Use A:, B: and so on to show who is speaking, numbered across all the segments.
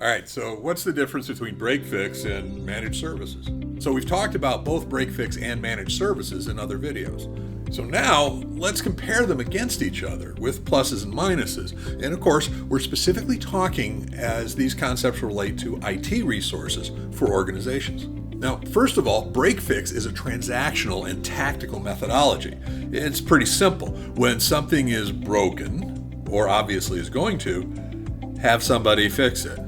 A: All right, so what's the difference between break fix and managed services? So we've talked about both break fix and managed services in other videos. So now let's compare them against each other with pluses and minuses. And of course, we're specifically talking as these concepts relate to IT resources for organizations. Now, first of all, break fix is a transactional and tactical methodology. It's pretty simple. When something is broken, or obviously is going to, have somebody fix it.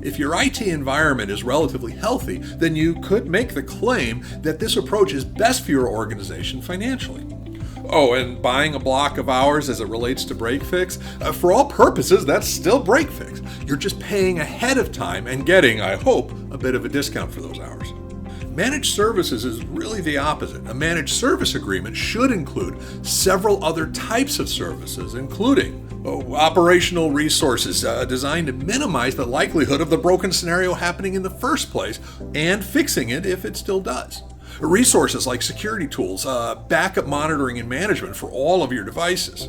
A: If your IT environment is relatively healthy, then you could make the claim that this approach is best for your organization financially. Oh, and buying a block of hours as it relates to break fix, for all purposes, that's still break fix. You're just paying ahead of time and getting, I hope, a bit of a discount for those hours. Managed services is really the opposite. A managed service agreement should include several other types of services, including operational resources designed to minimize the likelihood of the broken scenario happening in the first place and fixing it if it still does. Resources like security tools, backup monitoring and management for all of your devices.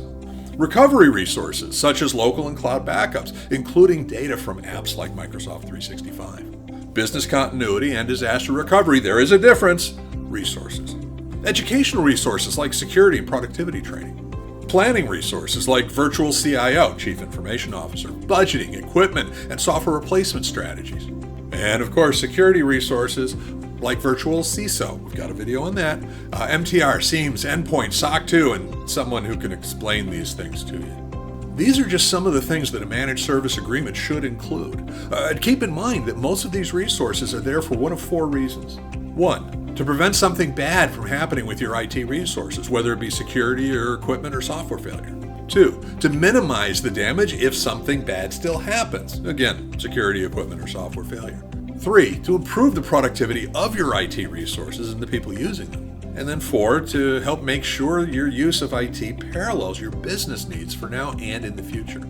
A: Recovery resources such as local and cloud backups, including data from apps like Microsoft 365. Business continuity and disaster recovery, there is a difference, resources. Educational resources like security and productivity training. Planning resources like virtual CIO, Chief Information Officer, budgeting, equipment, and software replacement strategies. And of course, security resources like virtual CISO. We've got a video on that. MTR, SIEMs, Endpoint, SOC 2, and someone who can explain these things to you. These are just some of the things that a managed service agreement should include. Keep in mind that most of these resources are there for one of four reasons. One, to prevent something bad from happening with your IT resources, whether it be security or equipment or software failure. Two, to minimize the damage if something bad still happens. Again, security, equipment, or software failure. Three, to improve the productivity of your IT resources and the people using them. And then four, to help make sure your use of IT parallels your business needs for now and in the future.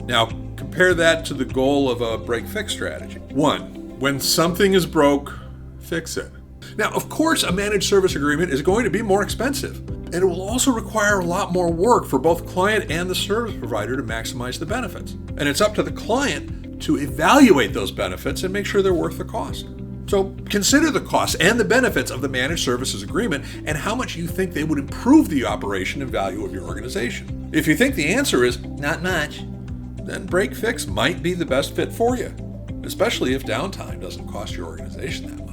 A: Now, compare that to the goal of a break-fix strategy. One, when something is broke, fix it. Now, of course, a managed service agreement is going to be more expensive, and it will also require a lot more work for both client and the service provider to maximize the benefits. And it's up to the client to evaluate those benefits and make sure they're worth the cost. So consider the costs and the benefits of the managed services agreement and how much you think they would improve the operation and value of your organization. If you think the answer is not much, then break fix might be the best fit for you, especially if downtime doesn't cost your organization that much.